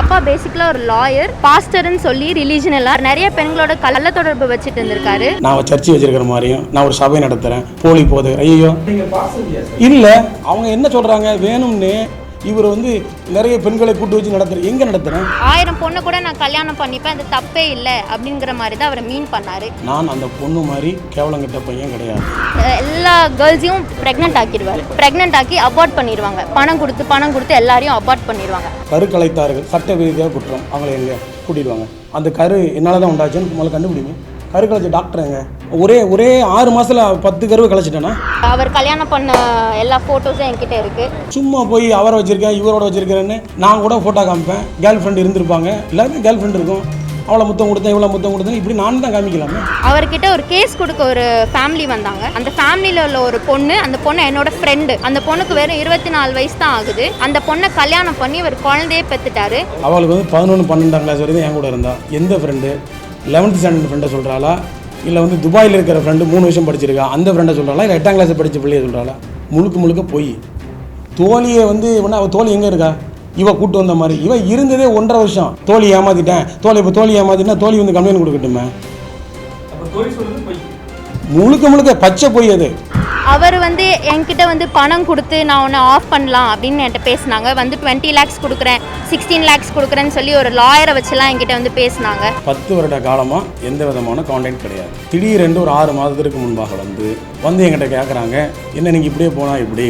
அப்பா பேசிக்கலா ஒரு லாயர், பாஸ்டர்னு சொல்லி ரிலீஜனலா நிறைய பெண்களோட கள்ள தொடர்பு வச்சுட்டு இருந்திருக்காரு. நான் சர்ச்சை வச்சிருக்கிற மாதிரியும் நான் ஒரு சபை நடத்துறேன், போலி போது ஐயோ இல்ல, அவங்க என்ன சொல்றாங்க, வேணும்னு இவர் வந்து நிறைய பெண்களை கூட்டு வச்சு நடத்துறேன். எங்க நடத்துறேன்? 1000 பொண்ணை கூட நான் கல்யாணம் பண்ணிப்பேன், அது தப்பே இல்லை அப்படிங்கிற மாதிரி தான் அவரை மீன் பண்ணாரு. நான் அந்த பொண்ணு மாதிரி கேவலங்கிட்ட பையன் கிடையாது. எல்லா கேர்ள்ஸையும் பிரெக்னென்ட் ஆக்கிடுவாரு. பிரெக்னென்ட் ஆக்கி அபார்ட் பண்ணிடுவாங்க. பணம் கொடுத்து எல்லாரையும் அபார்ட் பண்ணிடுவாங்க. கரு கலைத்தார்கள், சட்ட விதியாக குற்றம். அவங்களை எங்க கூட்டிடுவாங்க. அந்த கரு என்னால் தான் உண்டாச்சுன்னு முதல்ல கண்டுபிடிங்க. கரு கலைச்ச டாக்டருங்க ஒரே 6 மாசத்துல 10 கருவை கலைச்சிட்டேன்னா. அவர் கல்யாணம் பண்ண எல்லா போட்டோஸும் என்கிட்ட இருக்கு. சும்மா போய் அவரை வச்சிருக்கேன் இவரோட வச்சிருக்கிறேன்னு நான் கூட போட்டோ காமிப்பேன். கேர்ள் ஃப்ரெண்ட் இருந்திருப்பாங்க, எல்லாருமே கேர்ள் ஃப்ரெண்ட் இருக்கும். அவ்வளோ முத்தம் கொடுத்தேன், இவ்வளோ முத்தம் கொடுத்தேன், இப்படி நான் தான் காமிக்கலாமே. அவர்கிட்ட ஒரு கேஸ் கொடுக்க ஒரு ஃபேமிலி வந்தாங்க. அந்த ஃபேமிலியில் உள்ள ஒரு பொண்ணு, அந்த பொண்ணு என்னோட ஃப்ரெண்டு. அந்த பொண்ணுக்கு வெறும் 24 வயசு தான் ஆகுது. அந்த பொண்ணை கல்யாணம் பண்ணி ஒரு குழந்தையே பெற்றுட்டாரு. அவளுக்கு வந்து 11, 12ஆம் கிளாஸ் வரைக்கும் என் கூட இருந்தா. எந்த ஃப்ரெண்டு? 11th ஸ்டாண்டர்ட் ஃப்ரெண்டை சொல்கிறாளா, இல்லை வந்து துபாயில் இருக்கிற ஃப்ரெண்டு 3 வருஷம் படிச்சிருக்கா அந்த ஃப்ரெண்டை சொல்கிறாளா, இல்லை 8ஆம் கிளாஸ் படித்த பிள்ளையை சொல்கிறாளா? முழுக்க போய் தோழியை வந்து ஒன்றா. அவள் தோழி எங்கே இருக்கா? இவ கூட்டு வந்த மாதிரி. இவ இருந்ததே 1.5 வருஷம். தோழி ஏமாத்திட்டேன், தோழி ஏமாத்திட்டா தோழி வந்து கம்ப்ளைண்ட் கொடுக்கட்டுமே. முழுக்க பச்சை போய் அது. அவர் வந்து என்கிட்ட வந்து பணம் கொடுத்து நான் ஒன்று ஆஃப் பண்ணலாம் அப்படின்னு என்கிட்ட பேசினாங்க. வந்து 20 lakhs கொடுக்குறேன், 16 lakhs கொடுக்குறேன்னு சொல்லி ஒரு லாயரை வச்சுலாம் என்கிட்ட வந்து பேசினாங்க. 10 வருட காலமாக எந்த விதமான கான்டாக்ட் கிடையாது. திடீரென்று ஒரு 6 மாதத்திற்கு முன்பாக வந்து என்கிட்ட கேட்குறாங்க, என்ன நீங்கள் இப்படியே போனால் இப்படி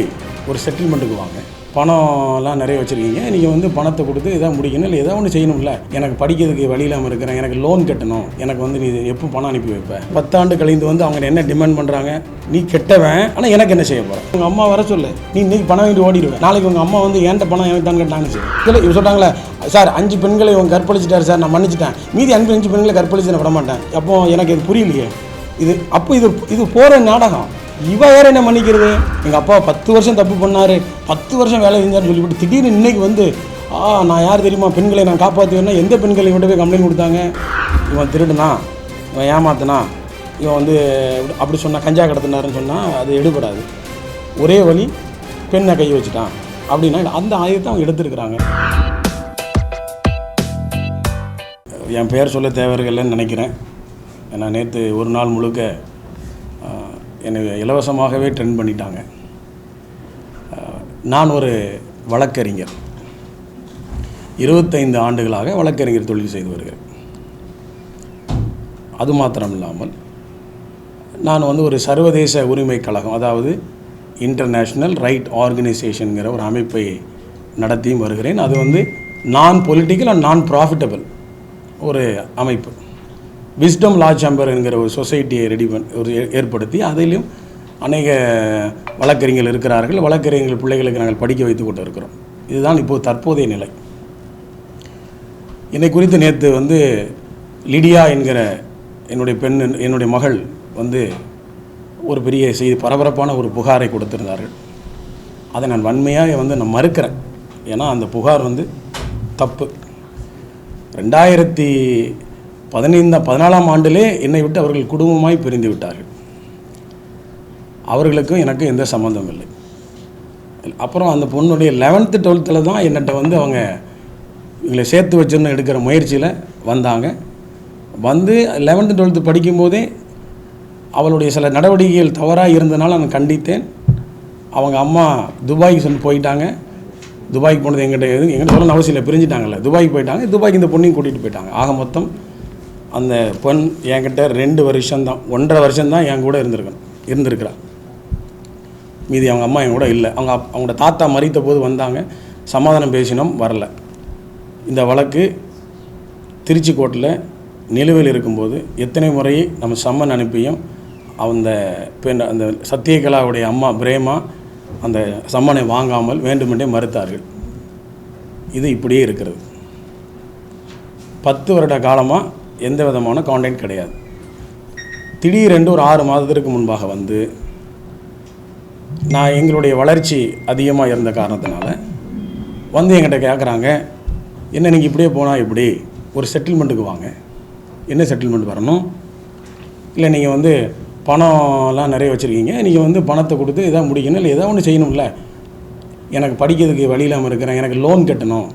ஒரு செட்டில்மெண்ட்டுக்கு வாங்க, பணம்லாம் நிறைய வச்சுருக்கீங்க, நீங்கள் வந்து பணத்தை கொடுத்து எதாவது முடிக்கணும், இல்லை எதாவது ஒன்று செய்யணும்ல, எனக்கு படிக்கிறதுக்கு வழி இல்லாமல் இருக்கிறேன், எனக்கு லோன் கட்டணும், எனக்கு வந்து நீ எப்போ பணம் அனுப்பி வைப்பேன். 10 ஆண்டு கழிந்து வந்து அவங்க என்ன டிமாண்ட் பண்ணுறாங்க, நீ கெட்டவன், ஆனால் எனக்கு என்ன செய்ய போகிறேன்? உங்கள் அம்மா வர சொல்லு, நீ இன்னைக்கு பணம் வாங்கிட்டு ஓடிடுவேன், நாளைக்கு உங்கள் அம்மா வந்து என்கிட்ட பணம் எனக்கு தான் கேட்டாங்க. இல்லை இவங்க சொல்கிறாங்களே, சார் 5 பெண்களை இவங்க கற்பழிச்சிட்டார் சார், நான் மன்னிச்சிட்டேன், மீதி 5 பெண்களை கற்பழிச்சு நான் விட மாட்டேன். அப்போ எனக்கு இது புரியலையே. இது போகிற நாடகம். இவ வேற என்ன மன்னிக்கிறது? எங்கள் அப்பா 10 வருஷம் தப்பு பண்ணார், 10 வருஷம் வேலை செஞ்சார்னு சொல்லிவிட்டு திடீர்னு இன்னைக்கு வந்து நான் யார் தெரியுமா, பெண்களை நான் காப்பாற்றுவேன்னா எந்த பெண்களை விட்டு போய் கம்ப்ளைண்ட் கொடுத்தாங்க? இவன் திருடுனா, இவன் ஏமாத்தினா, இவன் வந்து அப்படி சொன்னால் கஞ்சா கடத்தினாருன்னு சொன்னால் அது எடுபடாது. ஒரே வழி, பெண்ணை கை வச்சுட்டான் அப்படின்னா அந்த ஆயுதத்தை அவங்க எடுத்துருக்குறாங்க. என் பெயர் சொல்ல தேவையில்லைன்னு நினைக்கிறேன். ஏன்னா நேற்று ஒரு நாள் முழுக்க என்னை இலவசமாகவே ட்ரெண்ட் பண்ணிட்டாங்க. நான் ஒரு வழக்கறிஞர், 25 ஆண்டுகளாக வழக்கறிஞர் தொழில் செய்து வருகிறேன். அது மாத்திரம் இல்லாமல் நான் வந்து ஒரு சர்வதேச உரிமை கழகம், அதாவது இன்டர்நேஷ்னல் ரைட் ஆர்கனைசேஷனுங்கிற ஒரு அமைப்பை நடத்தியும் வருகிறேன். அது வந்து நான் பொலிட்டிக்கல் அண்ட் நான் ப்ராஃபிட்டபிள் ஒரு அமைப்பு. விஸ்டம் லா சேம்பர் என்கிற ஒரு சொசைட்டியை ஏற்படுத்தி அதிலும் அநேக வழக்கறிஞர்கள் இருக்கிறார்கள். வழக்கறிஞர்கள் பிள்ளைகளுக்கு நாங்கள் படிக்க வைத்து கொண்டு இருக்கிறோம். இதுதான் இப்போது தற்போதைய நிலை. என்னை குறித்து நேற்று வந்து லிடியா என்கிற என்னுடைய மகள் வந்து ஒரு பெரிய செய்தி, பரபரப்பான ஒரு புகாரை கொடுத்திருந்தார்கள். அதை நான் வன்மையாக வந்து நான் மறுக்கிறேன். ஏன்னா அந்த புகார் வந்து தப்பு. 2014ஆம் ஆண்டிலே என்னை விட்டு அவர்கள் குடும்பமாய் பிரிந்து விட்டார்கள். அவர்களுக்கும் எனக்கும் எந்த சம்மந்தம் இல்லை. அப்புறம் அந்த பொண்ணுடைய 11th 12th தான் என்னட்ட வந்து அவங்க இவங்களை சேர்த்து வச்சுருந்து எடுக்கிற முயற்சியில் வந்தாங்க. வந்து 11th 12th படிக்கும்போதே அவளுடைய சில நடவடிக்கைகள் தவறாக இருந்தனால நான் கண்டித்தேன். அவங்க அம்மா துபாய்க்கு போயிட்டாங்க. துபாய்க்கு போனது எங்கிட்ட சொல்லணும் அவசியம் இல்லை, பிரிஞ்சிட்டாங்கல்ல, துபாய்க்கு போயிட்டாங்க. துபாய்க்கு இந்த பொண்ணையும் கூட்டிகிட்டு போயிட்டாங்க. ஆக மொத்தம் அந்த பெண் என்கிட்ட 2 வருஷம்தான், 1.5 வருஷம்தான் என் கூட இருந்திருக்கிறா. மீதி அவங்க அம்மா என் கூட இல்லை. அவங்களோட தாத்தா மறித்த போது வந்தாங்க, சமாதானம் பேசினோம், வரல. இந்த வழக்கு திருச்சி கோர்ட்டில் நிலுவையில் இருக்கும்போது எத்தனை முறை நம்ம சம்மன் அனுப்பியும் அந்த பெண், அந்த சத்யகலாவுடைய அம்மா பிரேமா அந்த சம்மனை வாங்காமல் வேண்டுமென்றே மறுத்தார்கள். இது இப்படியே இருக்கிறது. 10 வருட காலமாக எந்த விதமான கான்டாக்ட் கிடையாது. திடீரென்று ஒரு 6 மாதத்திற்கு முன்பாக வந்து நான் எங்களுடைய வளர்ச்சி அதிகமாக இருந்த காரணத்தினால வந்து என்கிட்ட கேட்குறாங்க, என்ன நீங்கள் இப்படியே போனால் இப்படி ஒரு செட்டில்மெண்ட்டுக்கு வாங்க. என்ன செட்டில்மெண்ட் வரணும்? இல்லை நீங்கள் வந்து பணம்லாம் நிறைய வச்சுருக்கீங்க, நீங்கள் வந்து பணத்தை கொடுத்து எதாவது முடிக்கணும், இல்லை எதாவது ஒன்று செய்யணும்ல, எனக்கு படிக்கிறதுக்கு வழி இல்லாமல் இருக்கிறேன், எனக்கு லோன் கட்டணும்,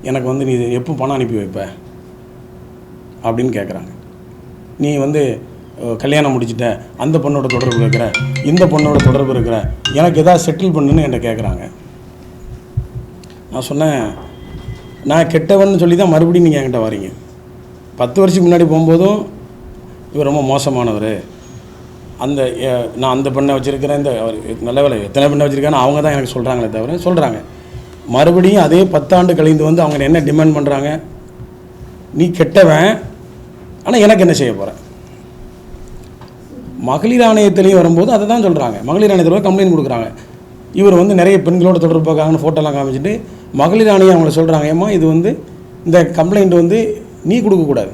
எனக்கு வந்து நீ எப்போ பணம் அனுப்பி வைப்ப அப்படின்னு கேட்குறாங்க. நீ வந்து கல்யாணம் முடிச்சுட்ட, அந்த பொண்ணோட தொடர்பு இருக்கிற, இந்த பொண்ணோட தொடர்பு இருக்கிற, எனக்கு எதாவது செட்டில் பண்ணுன்னு என்கிட்ட கேட்குறாங்க. நான் சொன்னேன், நான் கெட்டவன்னு சொல்லி தான் மறுபடியும் நீங்கள் என்கிட்ட வரீங்க. 10 வருஷத்துக்கு முன்னாடி போகும்போதும் இவர் ரொம்ப மோசமானவர், அந்த நான் அந்த பெண்ணை வச்சுருக்கிறேன், இந்த நல்ல வேலை எத்தனை பெண்ணை வச்சுருக்கேன்னு அவங்க தான் எனக்கு சொல்கிறாங்களே தவிர சொல்கிறாங்க. மறுபடியும் அதே 10 ஆண்டு கழிந்து வந்து அவங்க என்ன டிமாண்ட் பண்ணுறாங்க, நீ கெட்டவன், ஆனால் எனக்கு என்ன செய்ய போகிறேன். மகளிர் ஆணையத்திலையும் வரும்போது அதை தான் சொல்கிறாங்க. மகளிர் ஆணையத்தில் கம்ப்ளைண்ட் கொடுக்குறாங்க. இவர் வந்து நிறைய பெண்களோட தொடர்பு பார்க்காங்கன்னு ஃபோட்டோலாம் காமிச்சிட்டு மகளிர் ஆணையம் அவங்கள சொல்கிறாங்க, ஏம்மா இது வந்து இந்த கம்ப்ளைண்ட் வந்து நீ கொடுக்கக்கூடாது,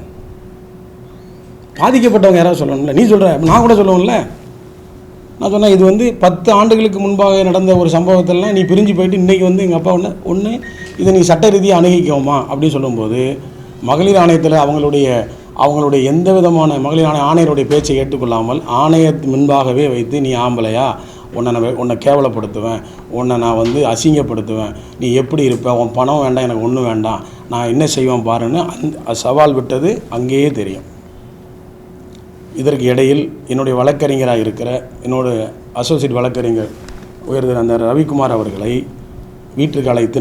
பாதிக்கப்பட்டவங்க யாராவது சொல்லணும்ல, நீ சொல்கிற நான் கூட சொல்லணும்ல. நான் சொன்னேன், இது வந்து 10 ஆண்டுகளுக்கு முன்பாக நடந்த ஒரு சம்பவத்தெல்லாம் நீ பிரிஞ்சு போயிட்டு இன்றைக்கி வந்து எங்கள் அப்பா ஒன்று இதை நீ சட்ட ரீதியாக அணுகிக்கோமா அப்படின்னு சொல்லும்போது மகளிர் ஆணையத்தில் அவங்களுடைய எந்த விதமான மகளிர் ஆணையருடைய பேச்சை ஏற்றுக்கொள்ளாமல் ஆணையத்து முன்பாகவே வைத்து, நீ ஆம்பளையா, உன்னை கேவலப்படுத்துவேன், உன்னை நான் வந்து அசிங்கப்படுத்துவேன், நீ எப்படி இருப்ப, உன் பணம் வேண்டாம், எனக்கு ஒன்றும் வேண்டாம், நான் என்ன செய்வேன் பாருன்னு சவால் விட்டது அங்கேயே தெரியும். இதற்கு இடையில் என்னுடைய வழக்கறிஞராக இருக்கிற என்னோடய அசோசியேட் வழக்கறிஞர் உயர்ந்த அந்த ரவிக்குமார் அவர்களை வீட்டுக்கு அழைத்து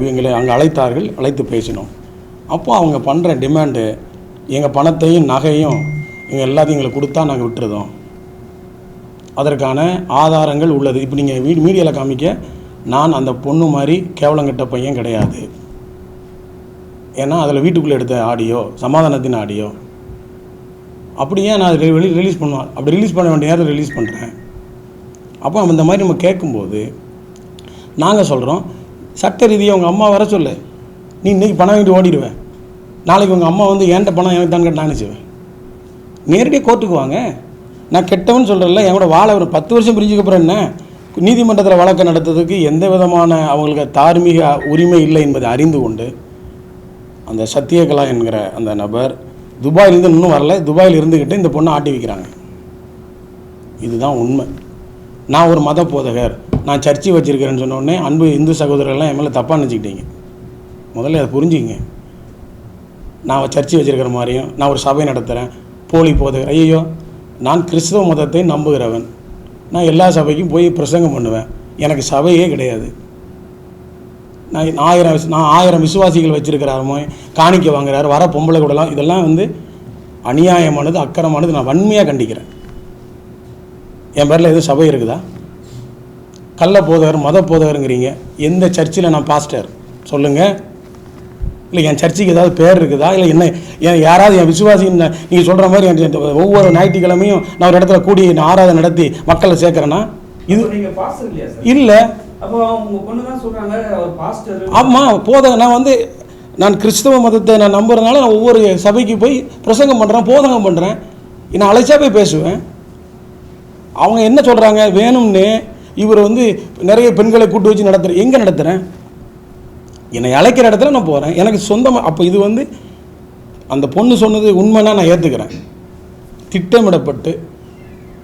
எங்களை அங்கே அழைத்து பேசினோம். அப்போ அவங்க பண்ணுற டிமாண்டு, எங்கள் பணத்தையும் நகையும் எங்கள் எல்லாத்தையும் எங்களுக்கு கொடுத்தா நாங்கள் விட்டுருதோம், அதற்கான ஆதாரங்கள் உள்ளது. இப்போ நீங்கள் மீடியாவில் காமிக்க நான் அந்த பொண்ணு மாதிரி கேவலங்கட்ட பையன் கிடையாது. ஏன்னா அதில் வீட்டுக்குள்ளே எடுத்த ஆடியோ, சமாதானத்தின் ஆடியோ, அப்படியே நான் அதை ரிலீஸ் பண்ணுவேன். அப்படி ரிலீஸ் பண்ண வேண்டிய நேரத்தில் ரிலீஸ் பண்ணுறேன். அப்போ இந்த மாதிரி நம்ம கேட்கும்போது நாங்கள் சொல்கிறோம், சட்ட ரீதியாக உங்கள் அம்மா வர சொல்லு, நீ இன்றைக்கி பணம் வாங்கிட்டு ஓடிடுவேன், நாளைக்கு உங்கள் அம்மா வந்து என்கிட்ட பணம் எனக்கு தான் கேட்டு நான் நினச்சிவேன். நேரடியாக கோர்ட்டுக்கு வாங்க. நான் கெட்டவன்னு சொல்கிறேன்ல, என் கூட வாழ ஒரு 10 வருஷம் பிரிஞ்சுக்கப்புறம் என்ன, நீதிமன்றத்தில் வழக்கு நடத்துறதுக்கு எந்த விதமான அவங்களுக்கு தார்மீக உரிமை இல்லை என்பதை அறிந்து கொண்டு அந்த சத்யகலா என்கிற அந்த நபர் துபாயிலேருந்து இன்னும் வரல, துபாயில் இருந்துக்கிட்டு இந்த பொண்ணை ஆட்டி வைக்கிறாங்க. இதுதான் உண்மை. நான் ஒரு மத போதகர், நான் சர்ச்சை வச்சுருக்கிறேன்னு சொன்னோடனே அன்பு இந்து சகோதரர்கள்லாம் என் மேலே தப்பாக நினச்சிக்கிட்டீங்க. முதல்ல அதை புரிஞ்சுக்கிங்க. நான் சர்ச்சை வச்சுருக்கிற மாதிரியும் நான் ஒரு சபை நடத்துகிறேன், போலி போதகர். ஐயோ, நான் கிறிஸ்தவ மதத்தை நம்புகிறவன், நான் எல்லா சபைக்கும் போய் பிரசங்கம் பண்ணுவேன், எனக்கு சபையே கிடையாது. நான் 1000 விசுவாசிகள் வச்சுருக்கிறாருமோ, காணிக்க வாங்குறாரு, வர பொம்பளை கூடலாம், இதெல்லாம் வந்து அநியாயமானது, அக்கறமானது. நான் வன்மையாக கண்டிக்கிறேன். என் பேரில் எதுவும் சபை இருக்குதா? கள்ள போதகர், மத போதகருங்கிறீங்க. எந்த சர்ச்சில் நான் பாஸ்டர் சொல்லுங்கள். இல்லை என் சர்ச்சுக்கு ஏதாவது பேர் இருக்குதா? இல்லை என்ன யாராவது என் விசுவாசின்னு நீங்கள் சொல்கிற மாதிரி ஒவ்வொரு ஞாயிற்றுக்கிழமையும் நான் ஒரு இடத்துல கூடி நான் ஆராதனை நடத்தி மக்களை சேர்க்குறேன்னா இது இல்லை. ஆமாம், போதகம். நான் கிறிஸ்தவ மதத்தை நான் நம்புறதுனால நான் ஒவ்வொரு சபைக்கு போய் பிரசங்கம் பண்ணுறேன், போதகம் பண்ணுறேன், நான் அழைச்சா போய் பேசுவேன். அவங்க என்ன சொல்கிறாங்க, வேணும்னு இவர் வந்து நிறைய பெண்களை கூட்டு வச்சு நடத்துகிறேன். எங்கே நடத்துகிறேன்? என்னை அழைக்கிற இடத்துல நான் போகிறேன், எனக்கு சொந்தமாக. அப்போ இது வந்து அந்த பொண்ணு சொன்னது உண்மைன்னா நான் ஏற்றுக்கிறேன். திட்டமிடப்பட்டு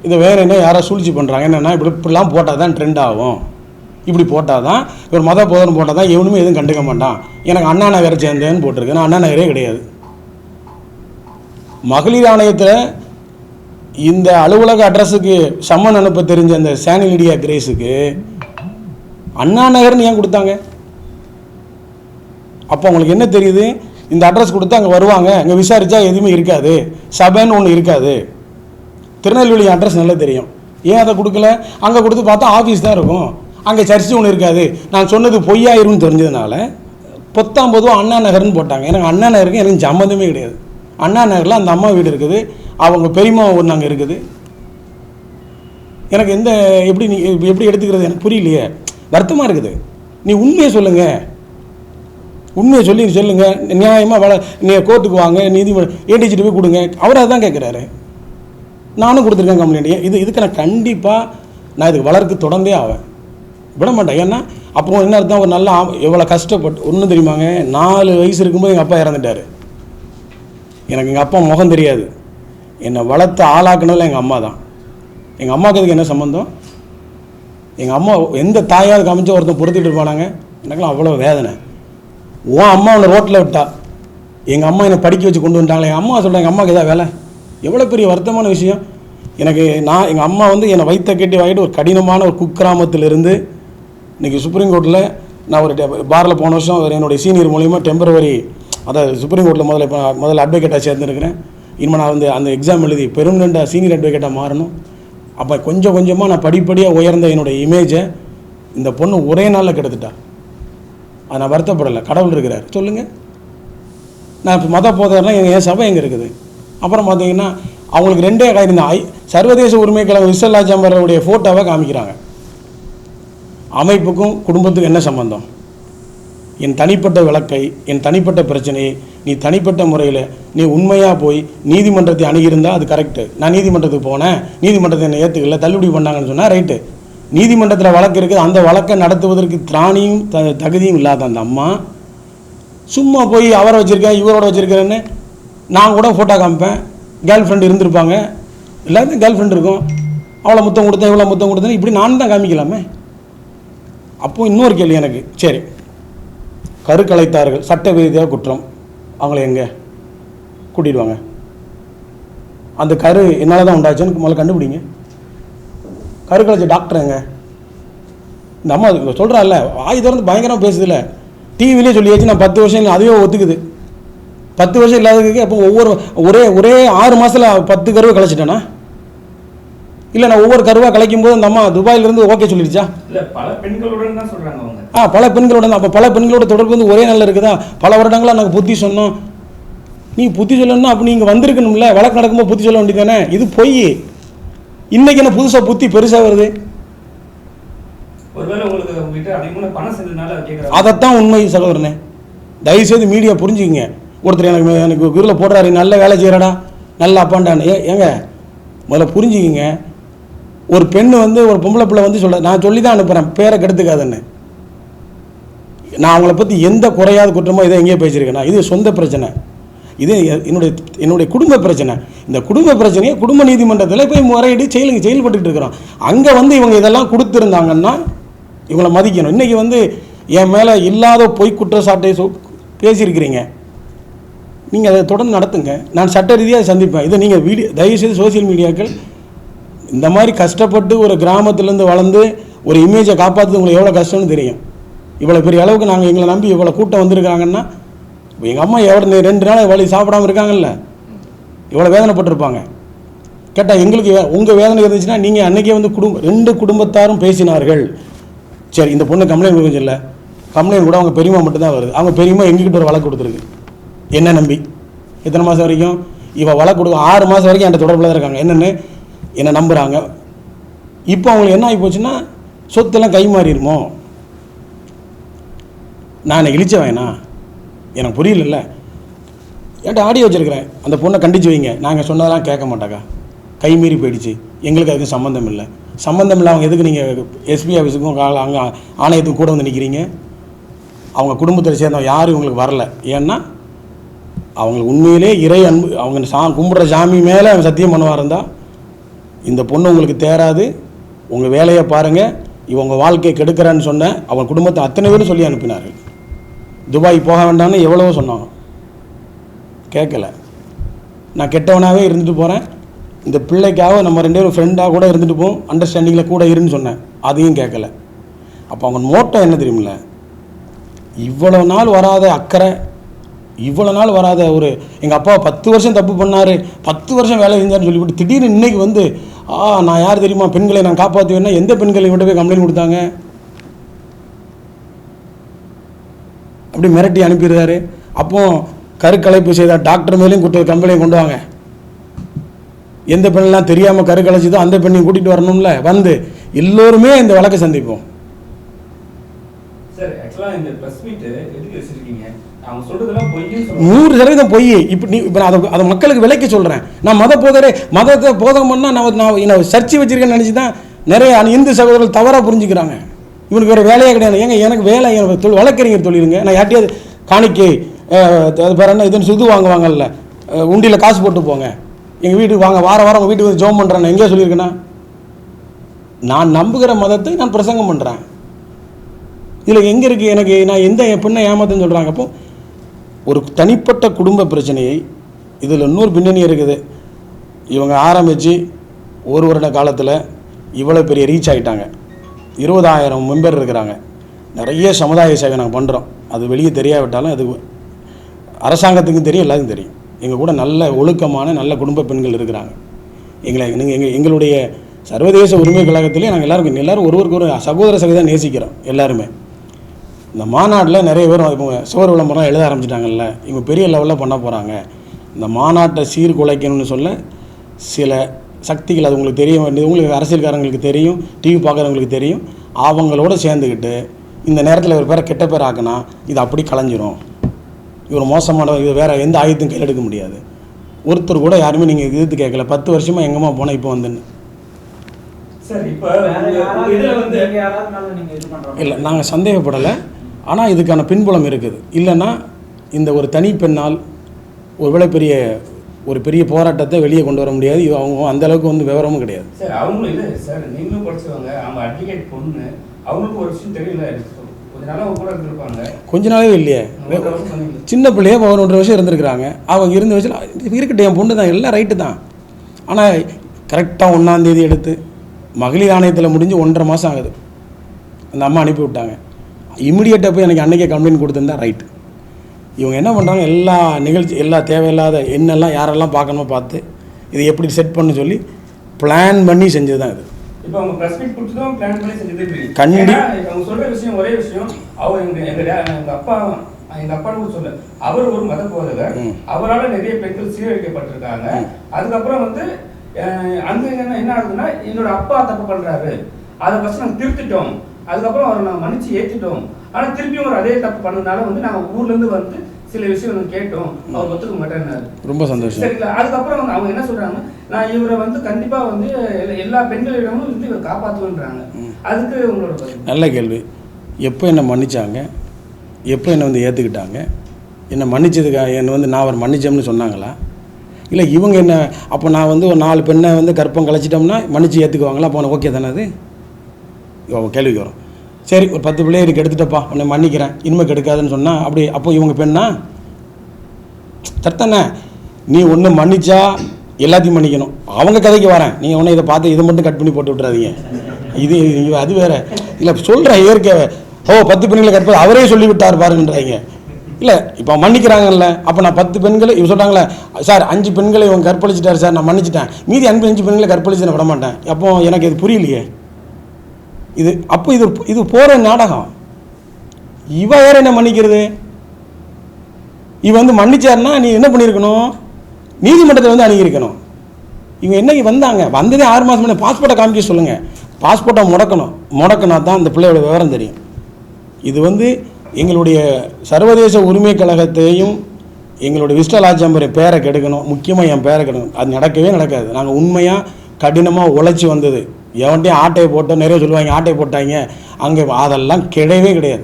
இதை வேறு என்ன யாராவது சூழ்ச்சி பண்ணுறாங்க, என்னென்னா இப்படிலாம் போட்டால் தான் ட்ரெண்ட் ஆகும், இப்படி போட்டால் தான் ஒரு மத போதனை போட்டால் தான் எவனுமே எதுவும் கண்டுக்க மாட்டான், எனக்கு அண்ணா நகரை சேர்ந்தேன்னு போட்டிருக்கு. நான் அண்ணா நகரே கிடையாது. மகளிர் ஆணையத்தில் இந்த அலுவலக அட்ரஸுக்கு சம்மன் அனுப்ப தெரிஞ்ச அந்த சானிலிடியா கிரேஸுக்கு அண்ணா நகர்னு ஏன் கொடுத்தாங்க? அப்போ அவங்களுக்கு என்ன தெரியுது, இந்த அட்ரஸ் கொடுத்து அங்கே வருவாங்க, அங்கே விசாரித்தா எதுவுமே இருக்காது, சபைன்னு ஒன்று இருக்காது. திருநெல்வேலி அட்ரஸ் நல்லா தெரியும், ஏன் அதை கொடுக்கல? அங்கே கொடுத்து பார்த்தா ஆஃபீஸ் தான் இருக்கும், அங்கே சர்ச்சு ஒன்று இருக்காது. நான் சொன்னது பொய்யாயிரும்னு தெரிஞ்சதுனால 19 அண்ணா நகர்னு போட்டாங்க. எனக்கு அண்ணா நகருக்கு எனக்கு சம்மந்தமே கிடையாது. அண்ணா நகரில் அந்த அம்மா வீடு இருக்குது, அவங்க பெரியம்மா ஒன்று அங்கே இருக்குது. எனக்கு எப்படி எடுத்துக்கிறது எனக்கு புரியலையே, வருத்தமாக இருக்குது. நீ உண்மையை சொல்லுங்கள், உண்மையை சொல்லுங்கள், நியாயமாக நீங்கள் கோர்ட்டுக்கு வாங்க, நீதிமன்றம் ஏடிச்சிட்டு போய் கொடுங்க. அவர் அதுதான் கேட்குறாரு. நானும் கொடுத்துருக்கேன் கம்ப்ளைண்ட். இதுக்கு நான் கண்டிப்பாக நான் இதுக்கு வளர்க்கு தொடர்ந்தே ஆவேன், விட மாட்டேன். ஏன்னா அப்போ என்ன அர்த்தம், ஒரு நல்ல எவ்வளோ கஷ்டப்பட்டு ஒன்றும் தெரியுமாங்க. 4 வயசு இருக்கும்போது எங்கள் அப்பா இறந்துட்டார். எனக்கு எங்கள் அப்பா முகம் தெரியாது. என்னை வளர்த்து ஆளாக்குனதில் எங்கள் அம்மா தான். எங்கள் அம்மாவுக்கு அதுக்கு என்ன சம்மந்தம்? எங்கள் அம்மா எந்த தாயாவது காமிச்சு ஒருத்தன் பொறுத்துட்டு இருப்பானாங்க? எனக்குலாம் அவ்வளோ வேதனை. உன் அம்மா உன்னை ரோட்டில் விட்டா, எங்கள் அம்மா என்னை படிக்க வச்சு கொண்டு வந்துட்டாங்களே, எங்கள் அம்மா சொல்கிறேன் எங்கள் அம்மாவுக்கு எதாவது வேலை? எவ்வளோ பெரிய வருத்தமான விஷயம். எனக்கு எங்கள் அம்மா வந்து என்னை வைத்த கட்டி வாங்கிட்டு ஒரு கடினமான ஒரு குக்கிராமத்திலிருந்து இன்றைக்கி சுப்ரீம் கோர்ட்டில் நான் ஒரு பாரில் போன வருஷம் என்னுடைய சீனியர் மூலிமா டெம்பரவரி அதாவது சுப்ரீம் கோர்ட்டில் முதல்ல அட்வொகேட்டாக சேர்ந்துருக்கிறேன். இனிமேல் நான் வந்து அந்த எக்ஸாம் எழுதி பெர்மனெண்ட்டாக சீனியர் அட்வொகேட்டாக மாறணும். அப்போ கொஞ்சம் கொஞ்சமாக நான் படிப்படியாக உயர்ந்த என்னுடைய இமேஜை இந்த பொண்ணு ஒரே நாளில் கெடுத்துட்டா. அதை நான் வருத்தப்படலை. கடவுள் இருக்கிறார். சொல்லுங்கள், நான் இப்போ மத போதர்னா என் சபை எங்கே இருக்குது? அப்புறம் பார்த்தீங்கன்னா அவங்களுக்கு ரெண்டே காரியம் தான். சர்வதேச உரிமை கழகம் விசல்லா சாம்பருடைய ஃபோட்டோவை காமிக்கிறாங்க. அமைப்புக்கும் குடும்பத்துக்கும் என்ன சம்பந்தம்? என் தனிப்பட்ட வழக்கை, என் தனிப்பட்ட பிரச்சனையை நீ தனிப்பட்ட முறையில் நீ உண்மையாக போய் நீதிமன்றத்தை அணுகியிருந்தால் அது கரெக்டு. நான் நீதிமன்றத்துக்கு போனேன், நீதிமன்றத்தை என்னை ஏற்றுக்கல, தள்ளுபடி பண்ணாங்கன்னு சொன்னால் ரைட்டு. நீதிமன்றத்தில் வழக்கு இருக்குது, அந்த வழக்கை நடத்துவதற்கு திராணியும் தகுதியும் இல்லாத அந்த அம்மா சும்மா போய் அவரை வச்சுருக்கேன் இவரோட வச்சுருக்கிறேன்னு நான் கூட ஃபோட்டோ காமிப்பேன். கேர்ள் ஃப்ரெண்டு இருந்திருப்பாங்க, எல்லாருக்கும் கேர்ள் ஃப்ரெண்ட் இருக்கும், அவளை முத்தம் கொடுத்தேன் இவ்வளோ முத்தம் கொடுத்தேன்னு இப்படி நான் தான் காமிக்கலாமே. அப்போது இன்னொரு கேள்வி எனக்கு, சரி கருக்கலைத்தார்கள் சட்ட ரீதியாக குற்றம், அவங்கள எங்கே கூட்டிடுவாங்க? அந்த கரு என்னால் தான் உண்டாச்சுன்னு முதல்ல கண்டுபிடிங்க. கருக்கலைச்ச டாக்டர் எங்க? இந்த அம்மா சொல்கிறாள்ல, வாய் திறந்து பயங்கரமாக பேசுதில்ல, டிவிலே சொல்லியாச்சு. நான் 10 வருஷம் அதுவே ஒத்துக்குது. 10 வருஷம் இல்லாததுக்கு அப்போ ஒரே 6 மாதத்தில் 10 கருவை கலைச்சிட்டேனா? இல்லை நான் ஒவ்வொரு கருவாக கலைக்கும் போது அந்த அம்மா துபாயிலிருந்து ஓகே சொல்லிடுச்சா? இல்லை, பல பெண்களுடன் தான் சொல்கிறாங்க அவங்க. பல பெண்களுடன். அப்போ பல பெண்களோட தொடர்பு வந்து ஒரே நாளில் இருக்குதா? பல வருடங்களாக நாங்கள் புத்தி சொன்னோம். நீ புத்தி சொல்லணும்னா அப்போ நீங்கள் வந்திருக்கணும்ல, வழக்கு நடக்கும்போது புத்தி சொல்ல வேண்டியதானே? இது பொய். இன்றைக்கி என்ன புதுசாக புத்தி பெருசாக வருது? ஒருவேளை உங்களுக்கு உங்ககிட்ட அதிகமான பணம் செஞ்சதுனால கேட்குறாங்க. அதைத்தான் உண்மை சகோதரனே. தயவுசெய்து மீடியா புரிஞ்சுக்கிங்க. ஒருத்தர் எனக்கு குருவில் போடுறாரு, நல்ல வேலை செய்கிறடா, நல்ல அப்பாண்டான்னு. ஏங்க முதல்ல புரிஞ்சுக்கிங்க. ஒரு பெண்ணு வந்து ஒரு பொம்பளை பிள்ளை வந்து சொல்ல, நான் சொல்லி தான் அனுப்புகிறேன் பேரை கெடுத்துக்காதுன்னு. நான் அவங்கள பற்றி எந்த குறையாத குற்றமோ இதை எங்கேயோ பேசியிருக்கேன். இது சொந்த பிரச்சனை, இது என்னுடைய குடும்ப பிரச்சனை. இந்த குடும்ப பிரச்சனையை குடும்ப நீதிமன்றத்தில் போய் முறையிட்டு செயல்பட்டு இருக்கிறோம். அங்கே வந்து இவங்க இதெல்லாம் கொடுத்துருந்தாங்கன்னா இவங்களை மதிக்கணும். இன்றைக்கி வந்து என் மேலே இல்லாத பொய் குற்றச்சாட்டை பேசியிருக்கிறீங்க. நீங்கள் அதை தொடர்ந்து நடத்துங்க, நான் சட்ட ரீதியாக சந்திப்பேன். இதை நீங்கள் தயவுசெய்து சோசியல் மீடியாக்கள் இந்த மாதிரி கஷ்டப்பட்டு ஒரு கிராமத்துலேருந்து வளர்ந்து ஒரு இமேஜை காப்பாற்றுறது உங்களுக்கு எவ்வளோ கஷ்டம்னு தெரியும். இவ்வளோ பெரிய அளவுக்கு நாங்கள் எங்களை நம்பி இவ்வளோ கூட்டம் வந்திருக்காங்கன்னா, இப்போ எங்கள் அம்மா எவ்வளோ 2 நாள் வழி சாப்பிடாமல் இருக்காங்கல்ல, இவ்வளோ வேதனைப்பட்டிருப்பாங்க. கேட்டால் எங்களுக்கு உங்கள் வேதனை இருந்துச்சுன்னா நீங்கள் அன்றைக்கே வந்து 2 குடும்பத்தாரும் பேசினார்கள். சரி, இந்த பொண்ணு கம்ப்ளைண்ட் கொடுக்க இல்லை, கம்ப்ளைண்ட் கூட அவங்க பெரியம்மா மட்டும்தான் வருது. அவங்க பெரியம்மா எங்ககிட்ட ஒரு வழக்கு கொடுத்துருக்கு. என்ன நம்பி எத்தனை மாதம் வரைக்கும் இவள் வழக்கு கொடுக்க 6 மாதம் வரைக்கும் என்கிட்ட தொடர்பில் தான் இருக்காங்க. என்னை நம்புகிறாங்க. இப்போ அவங்களுக்கு என்ன ஆகி போச்சுன்னா சொத்தெல்லாம் கை மாறிடுமோ? நான் இழிச்ச வேணா? எனக்கு புரியல. என்கிட்ட ஆடியோ வச்சுருக்கிறேன். அந்த பொண்ணை கண்டிச்சு வைங்க, நாங்கள் சொன்னதெல்லாம் கேட்க மாட்டாக்கா, கை மீறி போயிடுச்சு, எங்களுக்கு அதுக்கு சம்மந்தம் இல்லை. சம்மந்தம் இல்லை அவங்க எதுக்கு நீங்கள் எஸ்பி ஆஃபீஸுக்கும் அங்கே ஆணையத்துக்கும் கூட வந்து நிற்கிறீங்க? அவங்க குடும்பத்தில் சேர்ந்தவங்க யாரும் இவங்களுக்கு வரல. ஏன்னா அவங்களுக்கு உண்மையிலே இறை அன்பு, அவங்க கும்பிட்ற சாமி மேலே அவங்க சத்தியம் பண்ணுவார் இருந்தால் இந்த பொண்ணு உங்களுக்கு தேராது, உங்கள் வேலையை பாருங்கள், இவங்க வாழ்க்கையை கெடுக்கிறான்னு சொன்னேன். அவங்க குடும்பத்தை அத்தனை பேரும் சொல்லி அனுப்பினார்கள். துபாய் போக வேண்டாம்னு எவ்வளவோ சொன்னாங்க, கேட்கல. நான் கெட்டவனாகவே இருந்துட்டு போகிறேன், இந்த பிள்ளைக்காக நம்ம 2 பேரும் ஃப்ரெண்டாக கூட இருந்துட்டு போவோம், அண்டர்ஸ்டாண்டிங்கில் கூட இருன்னு சொன்னேன், அதையும் கேட்கல. அப்போ அவங்க மோட்டோ என்ன தெரியுமில்ல, இவ்வளோ நாள் வராத அக்கறை, இவ்வளோ நாள் வராத ஒரு எங்கள் அப்பா 10 வருஷம் தப்பு பண்ணார், 10 வருஷம் வேலை செஞ்சார்னு சொல்லிவிட்டு திடீர்னு இன்றைக்கி வந்து நான் யார் தெரியுமா, பெண்களை நான் காப்பாற்றுவேன்னா எந்த பெண்களை விட்டு போய் கம்ப்ளைண்ட் கொடுத்தாங்க? அப்படி மிரட்டி அனுப்பிடுறாரு. அப்போ கருக்கலைப்பு செய்த டாக்டர் மேலேயும் கம்ப்ளைண்ட் கொண்டு வாங்க. எந்த பெண்ணெலாம் தெரியாமல் கருக்கலைச்சதோ அந்த பெண்ணையும் கூட்டிகிட்டு வரணும்ல. வந்து எல்லோருமே இந்த வழக்கை சந்திப்போம். சார், ஆக்சுவலாக இந்த ப்ரெஸ் மீட் எதுக்கு வச்சிருக்கீங்க? அவங்க சொல்றதெல்லாம் பொய், 100% பொய். இப்போ நான் அதை மக்களுக்கு விலைக்கு சொல்கிறேன். நான் மதத்தை போதகம் பண்ணால் நான் சர்ச்சை வச்சிருக்கேன்னு நினச்சி தான் நிறைய இந்து சகோதரர்கள் தவறாக புரிஞ்சுக்கிறாங்க. இவனுக்கு வேறு வேலையே கிடையாது. ஏங்க எனக்கு வேலை, வழக்கறிஞர் சொல்லிடுங்க. நான் யார்ட்டையாவது காணிக்கை அது பேர் என்ன இதுன்னு சுது வாங்குவாங்கல்ல, உண்டியில் காசு போட்டு போங்க, எங்கள் வீட்டுக்கு வாங்க, வாரம் உங்கள் வீட்டுக்கு வந்து ஜோம் பண்ணுறேன், எங்கேயோ சொல்லியிருக்கேன்னா? நான் நம்புகிற மதத்தை நான் பிரசங்கம் பண்ணுறேன். இதில் எங்கே இருக்குது எனக்கு நான் எந்த என் பெண்ணை ஏமாத்துன்னு சொல்கிறாங்க. அப்போ ஒரு தனிப்பட்ட குடும்ப பிரச்சனையை இதில் இன்னொரு பின்னணி இருக்குது. இவங்க ஆரம்பித்து ஒரு வருட காலத்தில் இவ்வளோ பெரிய ரீச் ஆகிட்டாங்க. 20,000 மெம்பர் இருக்கிறாங்க. நிறைய சமுதாய சேவை நாங்கள் பண்ணுறோம். அது வெளியே தெரியாவிட்டாலும் அது அரசாங்கத்துக்கும் தெரியும், எல்லாத்துக்கும் தெரியும். எங்கள் கூட நல்ல ஒழுக்கமான நல்ல குடும்ப பெண்கள் இருக்கிறாங்க. எங்களுடைய சர்வதேச உரிமை கழகத்திலே நாங்கள் எல்லோரும் ஒருவருக்கு ஒரு சகோதர சகோதரியாக நேசிக்கிறோம் எல்லாருமே. இந்த மாநாட்டில் நிறைய பேர் இவங்க சுவர் விளம்பரம் எழுத ஆரம்பிச்சிட்டாங்கல்ல, இவங்க பெரிய லெவலில் பண்ண போகிறாங்க. இந்த மாநாட்டை சீர்குலைக்கணும்னு சொல்ல சில சக்திகள், அது உங்களுக்கு தெரிய வேண்டியது, உங்களுக்கு அரசியல்காரங்களுக்கு தெரியும், டிவி பார்க்குறவங்களுக்கு தெரியும். அவங்களோட சேர்ந்துக்கிட்டு இந்த நேரத்தில் ஒரு பேரை கெட்ட பேர் ஆக்குனா இது அப்படி கலைஞ்சிரும். இவர் மோசமான, இது வேறு எந்த ஆயுதத்தையும் கையில் எடுக்க முடியாது. ஒருத்தர் கூட யாருமே நீங்கள் எதிர்த்து கேட்கல. 10 வருஷமாக எங்கேம்மா போனால் இப்போ வந்துன்னு இல்லை, நாங்கள் சந்தேகப்படலை. ஆனால் இதுக்கான பின்புலம் இருக்குது. இல்லைன்னா இந்த ஒரு தனி பெண்ணால் ஒரு பெரிய போராட்டத்தை வெளியே கொண்டு வர முடியாது. அவங்க அந்தளவுக்கு வந்து விவரமும் கிடையாது. சார் அவங்களும் இல்லை சார், நீங்களும் படிச்சவங்க, அவங்க அட்வொகேட் பொண்ணு, அவங்களுக்கு ஒரு விஷயம் தெரியல. கொஞ்ச நாளே இல்லையே, சின்ன பிள்ளையே 1.5 வருஷம் இருந்திருக்கிறாங்க. அவங்க இருந்த வயசில் இருக்கட்டும், என் பொண்ணு தான், எல்லாம் ரைட்டு தான். ஆனால் கரெக்டாக 1ஆம் தேதி எடுத்து மகளிர் ஆணையத்தில் முடிஞ்சு 1.5 மாதம் ஆகுது. அந்த அம்மா அனுப்பி விட்டாங்க. இமிடியேட்டாக போய் எனக்கு அன்றைக்கே கம்ப்ளைண்ட் கொடுத்துருந்தா ரைட்டு. இவங்க என்ன பண்ணுறாங்க, எல்லா நிகழ்ச்சி எல்லா தேவையில்லாத என்னெல்லாம் யாரெல்லாம் பார்க்கணுமோ பார்த்து இதை எப்படி செட் பண்ணு சொல்லி பிளான் பண்ணி செஞ்சது தான் இது. இப்போ அவங்க பிரஸ் மீட் கொடுத்து தான் பிளான் பண்ணி செஞ்சது. கண்டிப்பா அவங்க சொல்ற விஷயம் ஒரே விஷயம், அவர் எங்க அப்பா கூட சொல்ல, அவர் ஒரு மத போதகர், அவரால் நிறைய பெண்கள் சீரழிக்கப்பட்டிருக்காங்க. அதுக்கப்புறம் வந்து அங்க என்ன ஆகுதுன்னா, என்னோட அப்பா தப்பு பண்றாரு, அதை ஃபர்ஸ்ட் நாங்கள் திருத்திட்டோம், அதுக்கப்புறம் அவரை நாங்கள் மன்னிச்சு ஏற்றிட்டோம். ஆனால் திருப்பியும் ஒரு அதே தப்பு பண்ணதுனால வந்து நாங்கள் ஊர்லேருந்து வந்து சில விஷயம் கேட்டோம், அவர் ஒத்துக்க மாட்டேன்னாரு. ரொம்ப சந்தோஷம். சரிங்களா? அதுக்கப்புறம் வந்து அவங்க என்ன சொல்றாங்க, நான் இவரை வந்து கண்டிப்பா வந்து எல்லா பெண்களிடமும் வந்து இவரை காப்பாற்றுவேன்றாங்க. அதுக்கு உங்களோட நல்ல கேள்வி. எப்போ என்னை மன்னிச்சாங்க, எப்போ என்னை வந்து ஏற்றுக்கிட்டாங்க, என்னை மன்னிச்சதுக்காக என்னை வந்து நான் அவர் மன்னிச்சோம்னு சொன்னாங்களா, இல்லை இவங்க என்ன அப்போ நான் வந்து ஒரு 4 பெண்ணை வந்து கற்பம் கலைச்சிட்டோம்னா மன்னிச்சு ஏற்றுக்குவாங்களா? அப்போ ஓகே தானே? அது கேள்விக்கு வரும். சரி, ஒரு 10 பிள்ளையருக்கு எடுத்துட்டப்பா, உன்னை மன்னிக்கிறேன், இனிமே கெடுக்காதுன்னு சொன்னால் அப்படி அப்போ இவங்க பெண்ணா? தர்த்தானே. நீ ஒன்று மன்னிச்சா எல்லாத்தையும் மன்னிக்கணும். அவங்க கதைக்கு வரேன், நீங்கள் ஒன்று இதை பார்த்து இதை மட்டும் கட் பண்ணி போட்டு விட்றாதீங்க. இது அது வேறு இல்லை. சொல்கிறேன் இயற்கை. 10 பெண்களை கற்பது அவரே சொல்லிவிட்டார் பாருன்றாங்க. இல்லை, இப்போ மன்னிக்கிறாங்கல்ல, அப்போ நான் 10 பெண்களை இவங்க சொல்கிறாங்களே, சார் 5 பெண்களை இவங்க கற்பழிச்சிட்டார் சார், நான் மன்னிச்சிட்டேன், மீதி 5 பெண்களை கற்பழிச்சு நான் விட மாட்டேன். அப்போ எனக்கு இது புரியலையே. இது அப்போ இது போகிற நாடகம். இவ யார் என்ன மன்னிக்கிறது? இவ வந்து மன்னிச்சாருன்னா நீ என்ன பண்ணியிருக்கணும், நீதிமன்றத்தில் வந்து அணுகியிருக்கணும். இவங்க என்னைக்கு வந்ததே 6 மாதம் முன்னாடி. பாஸ்போர்ட்டை காமிக்க சொல்லுங்கள். பாஸ்போர்ட்டை முடக்கினா தான் இந்த பிள்ளையோட விவரம் தெரியும். இது வந்து எங்களுடைய சர்வதேச உரிமை கழகத்தையும் எங்களுடைய விஸ்டல் ஆச்சம்பரின் பேரை கெடுக்கணும், முக்கியமாக என் பேரை கெடுக்கணும். அது நடக்கவே நடக்காது. நாங்கள் உண்மையாக கடினமாக உழைச்சி வந்தது. எவன்ட்டையும் ஆட்டையை போட்டோம், நிறைய சொல்லுவாங்க ஆட்டையை போட்டாங்க அங்கே, அதெல்லாம் கிடையவே கிடையாது.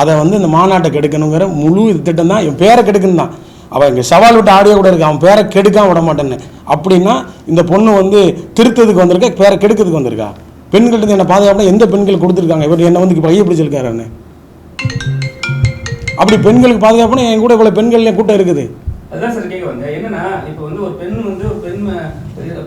அதை வந்து இந்த மாநாட்டை கெடுக்கணுங்கிற முழு திட்டம் தான். என் பேரை கெடுக்கணும் தான். அவன் இங்கே சவால் விட்டு ஆடியோ கூட இருக்கு, அவன் பேரை கெடுக்காம விட மாட்டேன்னு. அப்படின்னா இந்த பொண்ணு வந்து திருத்ததுக்கு வந்திருக்கா, பேரை கெடுக்கிறதுக்கு வந்திருக்கா? பெண்கள்கிட்ட என்னை பாதுகாப்புனா எந்த பெண்கள் கொடுத்துருக்காங்க? இவர் என்னை வந்து கையை பிடிச்சிருக்காருன்னு. அப்படி பெண்களுக்கு பாதுகாப்புனா என் கூட இவ்வளோ பெண்கள் என் கூட்டம் இருக்குது. அதுதான் சார் கேட்க வந்தேன். என்னன்னா இப்போ வந்து ஒரு பெண்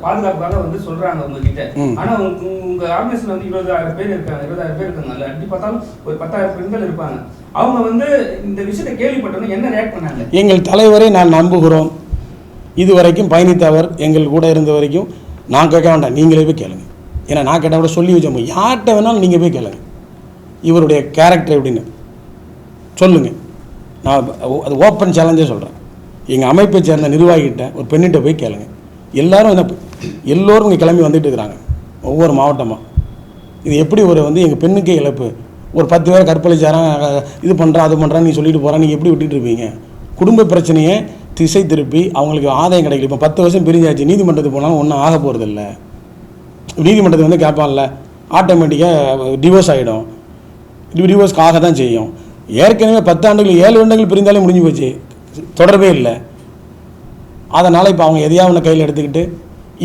பாதுகாப்புக்காக வந்து சொல்றாங்க உங்ககிட்ட, ஆனா உங்க ஆர்கனைசேஷன்ல வந்து 20,000 பேர் இருக்காங்க, 20,000 பேர் இருக்காங்க. அப்படி பார்த்தாலும் ஒரு 10,000 பெண்கள் இருப்பாங்க. அவங்க வந்து இந்த விஷயத்தை கேள்விப்பட்டோன்னு என்ன ரியாக்ட் பண்ணாங்க? எங்கள் தலைவரை நான் நம்புகிறோம். இதுவரைக்கும் பயணித்தவர் எங்கள் கூட இருந்த வரைக்கும் நான் கேட்க வேண்டாம், நீங்களே போய் கேளுங்க. ஏன்னா நான் கேட்டால் கூட சொல்லி வச்சோம், யார்கிட்ட வேணாலும் நீங்கள் போய் கேளுங்க இவருடைய கேரக்டர் எப்படின்னு சொல்லுங்கள். நான் அது ஓப்பன் சேலஞ்சே சொல்கிறேன். எங்கள் அமைப்பை சேர்ந்த நிர்வாகிகிட்ட ஒரு பெண்ணிட்ட போய் கேளுங்க. எல்லோரும் இங்கே கிளம்பி வந்துட்டு இருக்கிறாங்க ஒவ்வொரு மாவட்டமாக. இது எப்படி ஒரு வந்து எங்கள் பெண்ணுக்கே இழப்பு. ஒரு 10 பேர் கற்பழிச்சாரான், இது பண்ணுறான் அது பண்ணுறான்னு நீ சொல்லிட்டு போகிறான், நீங்கள் எப்படி விட்டுட்டு இருப்பீங்க? குடும்ப பிரச்சனையை திசை திருப்பி அவங்களுக்கு ஆதாயம் கிடைக்கல. இப்போ 10 வருஷம் பிரிஞ்சாச்சு, நீதிமன்றத்துக்கு போனாலும் ஒன்றும் ஆக போகிறதில்ல. நீதிமன்றத்துக்கு வந்து கேட்பான்ல, ஆட்டோமேட்டிக்காக டிவோர்ஸ் ஆகிடும். டிவோர்ஸ்க்கு ஆக தான் செய்யும். ஏற்கனவே 10 ஆண்டுகள் 7 வருடங்கள் பிரிந்தாலே முடிஞ்சு போச்சு, தொடர்பே இல்லை. அதனால் இப்போ அவங்க எதையாவது ஒன்று கையில் எடுத்துக்கிட்டு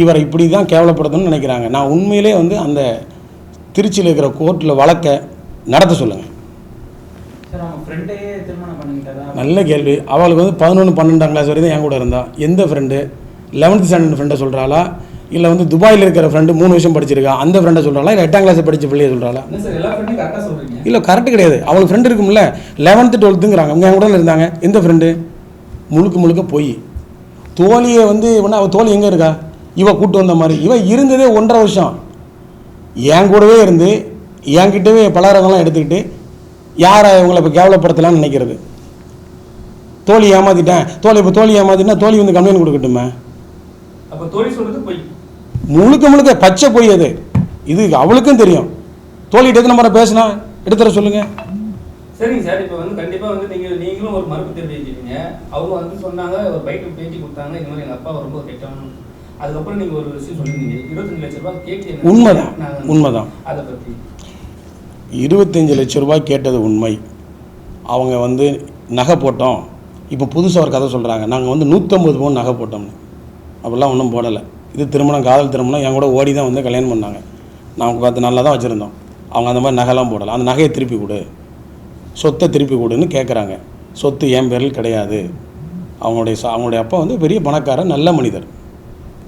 இவரை இப்படி தான் கேவலப்படுத்தணும்னு நினைக்கிறாங்க. நான் உண்மையிலே வந்து அந்த திருச்சியில் இருக்கிற கோர்ட்டில் வழக்கை நடத்த சொல்லுங்கள். சார் அவங்க ஃப்ரெண்டையே திருமணம் பண்ணிக்கிட்டாரா? நல்ல கேள்வி. அவளுக்கு வந்து 11, 12ஆம் கிளாஸ் வரைக்கும் என் கூட இருந்தா. எந்த ஃப்ரெண்டு? 11th ஸ்டாண்டர்ட் ஃப்ரெண்டை சொல்கிறாளா, இல்லை வந்து துபாயில் இருக்கிற ஃப்ரெண்டு 3 வருஷம் படிச்சிருக்கா அந்த ஃப்ரெண்டை சொல்கிறாளா, இல்லை 8ஆம் கிளாஸ் படித்த பிள்ளையை சொல்கிறாளா? இல்லை கரெக்டு கிடையாது. அவளுக்கு ஃப்ரெண்டு இருக்கும்ல, 11th 12ங்கிறாங்க. அவங்க என் கூட இருந்தாங்க. எந்த ஃப்ரெண்டு? முழுக்க போய் தோழியை வந்து அவள் தோழி எங்கே இருக்கா? இவ கூட்டு வந்த மாதிரி. இவ இருந்ததே 1.5 வருஷம் என் கூடவே இருந்து என்கிட்டவே பலகாரங்கள்லாம் எடுத்துக்கிட்டு யாரை இவங்களை இப்போ கேவலப்படுத்தலாம்னு நினைக்கிறது. தோழி ஏமாத்திட்டேன், இப்போ தோழி ஏமாத்திட்டா தோழி வந்து கம்ப்ளைண்ட் கொடுக்கட்டுமே. முழுக்க பச்சை பொய் அது. இது அவளுக்கும் தெரியும். தோழிகிட்ட எத்தனை முறை பேசினா எடுத்துற சொல்லுங்க. சரிங்க சார், இப்போ வந்து கண்டிப்பாக வந்து நீங்களும் ஒரு மறுப்பு தெரிவிக்கிறீங்க. அவங்க வந்து சொன்னாங்க, ஒரு பைக்கு பேட்டி கொடுத்தாங்க, இந்த மாதிரி எங்கள் அப்பா ரொம்ப கெட்டவன். அதுக்கப்புறம் நீங்கள் ஒரு விஷயம் சொல்லியிருந்தீங்க, 25 லட்ச ரூபாய் கேட்டு. உண்மைதான். அதை பற்றி 25 லட்ச ரூபாய் கேட்டது உண்மை. அவங்க வந்து நகை போட்டோம். இப்போ புதுசாக ஒரு கதை சொல்கிறாங்க, நாங்கள் வந்து 150 பவுன் நகை போட்டோம்னு. அப்படிலாம் ஒன்றும் போடலை. இது திருமணம், காதல் திருமணம். என் கூட ஓடி தான் வந்து கல்யாணம் பண்ணாங்க. நாங்கள் பார்த்து நல்லா தான் வச்சுருந்தோம். அவங்க அந்த மாதிரி நகைலாம் போடலை. அந்த நகையை திருப்பி கொடு, சொத்தை திருப்பி கொடுன்னு கேட்குறாங்க. சொத்து என் பேரில் கிடையாது. அவங்களுடைய அப்பா வந்து பெரிய பணக்காரர், நல்ல மனிதர்.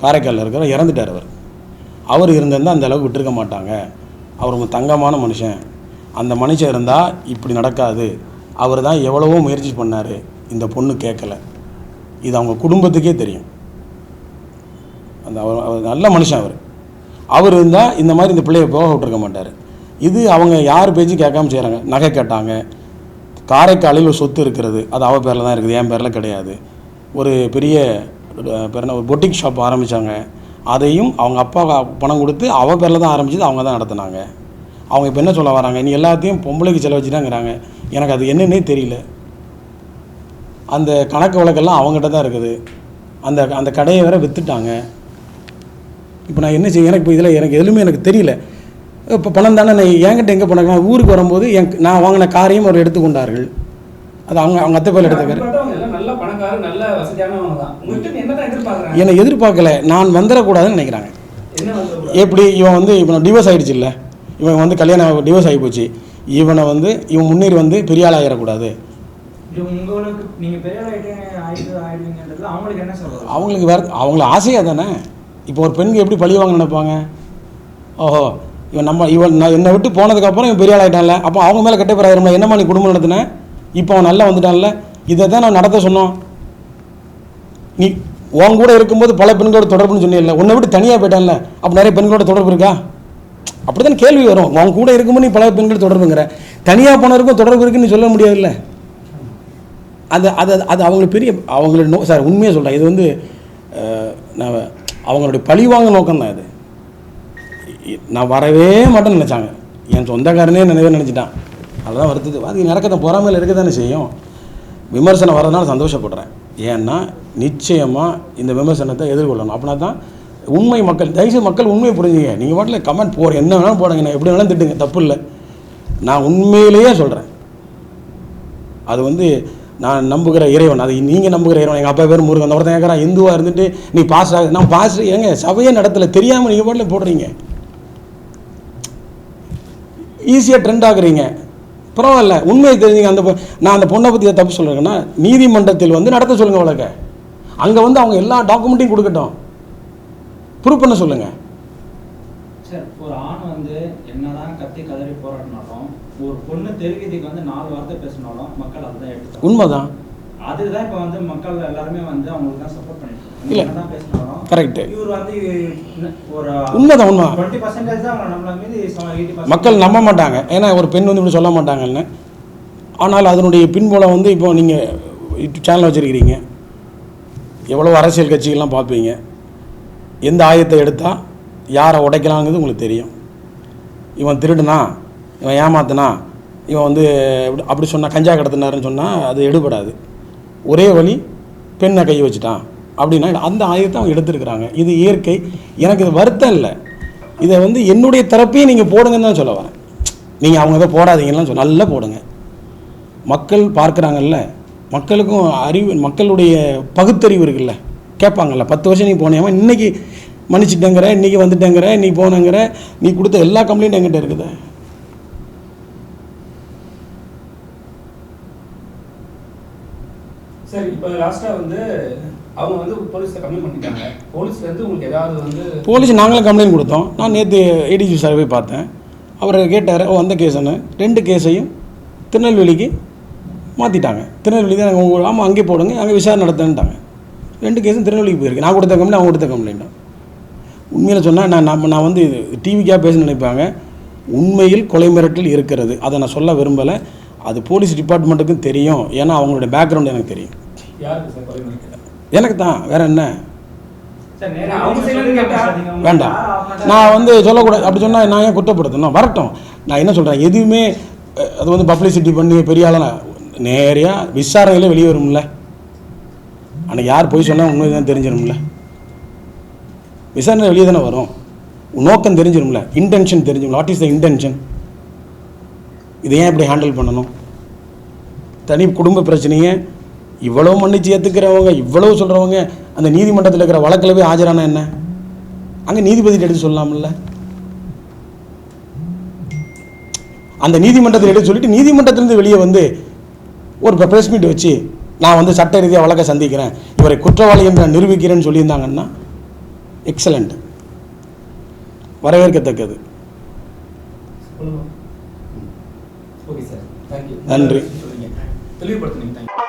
காரைக்காலில் இருக்கிற இறந்துட்டார். அவர் இருந்திருந்தால் அந்த அளவுக்கு விட்டுருக்க மாட்டாங்க. அவர் ஒரு தங்கமான மனுஷன். அந்த மனுஷன் இருந்தால் இப்படி நடக்காது. அவர் தான் எவ்வளவோ முயற்சி பண்ணார், இந்த பொண்ணு கேட்கல. இது அவங்க குடும்பத்துக்கே தெரியும். அவர் நல்ல மனுஷன். அவர் இருந்தால் இந்த மாதிரி இந்த பிள்ளையை போக விட்டுருக்க மாட்டார். இது அவங்க யார் பேச்சும் கேட்காம செய்கிறாங்க. நகை கேட்டாங்க. காரைக்காலில் ஒரு சொத்து இருக்கிறது, அது அவள் பேரில் தான் இருக்குது, என் பேரில் கிடையாது. ஒரு பெரிய ஒரு பொட்டிக் ஷாப் ஆரம்பித்தாங்க. அதையும் அவங்க அப்பா பணம் கொடுத்து அவள் பேரில் தான் ஆரம்பிச்சது, அவங்க தான் நடத்தினாங்க. அவங்க இப்போ என்ன சொல்ல வராங்க, நீ எல்லாத்தையும் பொம்பளைக்கு செலவச்சுட்டாங்கிறாங்க. எனக்கு அது என்னன்னே தெரியல. அந்த கணக்கு வழக்கெல்லாம் அவங்ககிட்ட தான் இருக்குது. அந்த கடையை வேற விற்றுட்டாங்க. இப்போ நான் என்ன செய்ய, எனக்கு இப்போ இதில் எனக்கு எதுவுமே எனக்கு தெரியல. இப்போ பணம் தானே, நான் என்கிட்ட எங்கே போனாங்க, நான் ஊருக்கு வரும்போது நான் வாங்கின காரையும் அவர் எடுத்துக்கொண்டார்கள். அது அவங்க அத்தை பேரில் எடுத்துக்காரு. என்னை எதிர்பார்க்கல, நான் வந்துடக்கூடாதுன்னு நினைக்கிறாங்க. எப்படி இவன் வந்து இப்போ டிவோர்ஸ் ஆகிடுச்சு இல்லை, இவன் வந்து கல்யாணம் டிவோர்ஸ் ஆகி போச்சு, இவனை வந்து இவன் முன்னேறி வந்து பெரிய ஆள் ஆகிடக்கூடாது. அவங்களுக்கு வேறு அவங்கள ஆசையாக தானே. இப்போ ஒரு பெண்கள் எப்படி பழி வாங்க நினைப்பாங்க. ஓஹோ இவன் நான் என்னை விட்டு போனதுக்கப்புறம் இவன் பெரிய ஆள் ஆகிட்டான்ல, அப்போ அவங்க மேலே கெட்ட பேர் ஆயிருமா, என்னம்மா நீ குடும்பம் நடத்தினேன், இப்போ அவன் நல்லா வந்துட்டான்ல. இதை தான் நான் நடத்த சொன்னோம். நீ உன் கூட இருக்கும்போது பல பெண்களோட தொடர்புன்னு சொன்னில்ல, உன்னை விட்டு தனியாக போயிட்டான்ல, அப்போ நிறைய பெண்களோட தொடர்பு இருக்கா? அப்படி தான் கேள்வி வரும். உன் கூட இருக்கும்போது நீ பல பெண்களோட தொடர்புங்கிற, தனியாக போனவருக்கும் தொடர்பு இருக்குன்னு சொல்ல முடியாதுல்ல. அது அவங்களுக்கு பெரிய அவங்களோட சார் உண்மையாக சொல்கிறேன். இது வந்து நான் அவங்களுடைய பழிவாங்க நோக்கம் தான். இது நான் வரவே மாட்டேன்னு நினச்சாங்க. என் சொந்தக்காரனே நினச்சிட்டான். அதெல்லாம் வருது. அது நடக்கத்தான், பொறாமையில் இருக்க தானே செய்யும். விமர்சனம் வர்றதுனால சந்தோஷப்படுறேன். ஏன்னா நிச்சயமாக இந்த விமர்சனத்தை எதிர்கொள்ளணும். அப்படின்னா தான் உண்மை மக்கள், தயவுசெய்து மக்கள் உண்மையை புரிஞ்சுங்க. நீங்கள் பாட்டில் கமெண்ட் போகிற என்ன வேணாலும் போடுங்க, நான் எப்படி வேணாலும் திட்டுங்க, தப்பு இல்லை. நான் உண்மையிலேயே சொல்கிறேன். அது வந்து நான் நம்புகிற இறைவன், அது நீங்கள் நம்புகிற இறைவன். எங்கள் அப்பா பேர் முருகன். அந்த ஒருத்தன் கேட்குறான், இந்துவாக இருந்துட்டு நீ பாஸ்டர், நான் பாஸ்டர் ஏங்க சபையே நடத்தலை, தெரியாமல் நீங்கள் பாட்டில் போடுறீங்க, ஈஸியாக ட்ரெண்ட் ஆகுறீங்க. பரவாயில்ல, உண்மையை தெரிஞ்சுங்க. நான் அந்த பொண்ணை பற்றி தப்பு சொல்கிறேன்னா, நீதிமன்றத்தில் வந்து நடத்த சொல்லுங்கள் வழக்க. அங்கே வந்து அவங்க எல்லா டாக்குமெண்ட்டையும் கொடுக்கட்டும், ப்ரூவ் பண்ண சொல்லுங்கள். சார், ஒரு ஆண் வந்து என்னதான் கத்தி கதறி போராடினாலும், ஒரு பொண்ணு தெருவீதிக்கு வந்து 4 வார்த்தை பேசினாலும் மக்கள் அதுதான் எடுத்து. உண்மைதான். அதுதான் இப்போ வந்து மக்கள் எல்லாருமே வந்து அவங்களுக்கு தான் சப்போர்ட் பண்ணிட்டு இல்லை, பேசினாலும் கரெக்டு. இவர் வந்து ஒரு உண்மைதான். உண்மை 20% தான் அவங்க நம்மள மீது 80% மக்கள் நம்ப மாட்டாங்க. ஏன்னா ஒரு பெண் வந்து இப்படி சொல்ல மாட்டாங்கன்னு. ஆனால் அதனுடைய பின்புலம் வந்து இப்போ நீங்கள் யூடியூப் சேனல் வச்சுருக்கிறீங்க, எவ்வளோ அரசியல் கட்சிகள்லாம் பார்ப்பீங்க. எந்த ஆயத்தை எடுத்தால் யாரை உடைக்கலாங்கிறது உங்களுக்கு தெரியும். இவன் திருடுனா, இவன் ஏமாத்தினா, இவன் வந்து அப்படி சொன்னால் கஞ்சா கடத்தினாருன்னு சொன்னால் அது எடுபடாது. ஒரே வழி, பெண்ணை கை வச்சுட்டான் அப்படின்னா அந்த ஆயத்தை அவங்க எடுத்துருக்குறாங்க. இது இயற்கை. எனக்கு இது வருத்தம் இல்லை. இதை வந்து என்னுடைய தரப்பையும் நீங்கள் போடுங்கன்னு தான் சொல்ல வரேன். நீங்கள் அவங்க இதை போடாதீங்கலாம் நல்லா போடுங்க. மக்கள் பார்க்குறாங்கல்ல, மக்களுக்கும் அறிவு, மக்களுடைய பகுத்தறிவு இருக்குல்ல, கேட்பாங்கல்ல. 10 வருஷம் நீ போனேன், இன்றைக்கி மன்னிச்சிட்டேங்கிற, இன்றைக்கி வந்துட்டேங்கிற, நீ போனங்கிற, நீ கொடுத்த எல்லா கம்ப்ளைண்ட்டும் என்கிட்ட இருக்குது. சரி, இப்போ லாஸ்ட்டாக வந்து அவங்க வந்து போலீஸில் கம்ப்ளைண்ட் பண்ணிட்டாங்க. போலீஸ்லேருந்து உங்களுக்கு ஏதாவது வந்து போலீஸ் நாங்களும் கம்ப்ளைண்ட் கொடுத்தோம். நான் நேற்று ஏடிஜி சார் போய் பார்த்தேன். அவர் கேட்டார் அந்த கேஸுன்னு. 2 கேஸையும் திருநெல்வேலிக்கு மாற்றிட்டாங்க. திருநெல்வேலி தான் நாங்கள் ஆமாம் அங்கே போடுங்க, அங்கே விசாரணை நடத்துன்ட்டாங்க. 2 கேஸும் திருநெல்வேலிக்கு போயிருக்கு. நான் கொடுத்த கம்ப்ளைண்ட், அவங்க கொடுத்த கம்ப்ளைண்ட்டாக. உண்மையில் சொன்னால் நான் வந்து டிவிக்காக பேச நினைப்பாங்க. உண்மையில் கொலை மிரட்டல் இருக்கிறது. அதை நான் சொல்ல விரும்பலை. அது போலீஸ் டிபார்ட்மெண்ட்டுக்கும் தெரியும். ஏன்னா அவங்களுடைய பேக்ரவுண்ட் எனக்கு தெரியும். யாருக்கு சார் கொலை மிரட்டல்? எனக்கு தான், வேற என்ன சார் அவங்க சைடுல கேட்டா வேண்டாம். நான் வந்து சொல்லக்கூடாது. அப்படி சொன்னால் நான் ஏன் குற்றப்படுத்தணும்? வரட்டும். நான் என்ன சொல்கிறேன், எதுவுமே அது வந்து பப்ளிசிட்டி பண்ணி பெரிய ஆளாக நேரையாக விசாரணையில் வெளியே வரும்ல. அன்றைக்கி யார் போய் சொன்னால் உண்மை தான் தெரிஞ்சிடும்ல. விசாரணை வெளியே தானே வரும். நோக்கம் தெரிஞ்சிடும்ல, இன்டென்ஷன் தெரிஞ்சிடும். What is the intention? இதை ஏன் இப்படி ஹேண்டில் பண்ணணும்? தனி குடும்ப பிரச்சனையை இவ்வளோ மன்னிச்சு ஏற்றுக்கிறவங்க, இவ்வளோ சொல்கிறவங்க அந்த நீதிமன்றத்தில் இருக்கிற வழக்கில் போய் ஆஜரானா என்ன? அங்கே நீதிபதிட்டு எடுத்து சொல்லலாம்ல. அந்த நீதிமன்றத்தில் எடுத்து சொல்லிட்டு நீதிமன்றத்திலிருந்து வெளியே வந்து ஒரு ப்ரெஸ் மீட் வச்சு நான் வந்து சட்ட ரீதியாக வழக்கை சந்திக்கிறேன், இவரை குற்றவாளி என்று நான் நிரூபிக்கிறேன்னு சொல்லியிருந்தாங்கன்னா எக்ஸலண்ட், வரவேற்கத்தக்கது. Okay sir, thank you. நன்றி. தெளிவுபடுத்துனீங்க. தேங்க்யூ.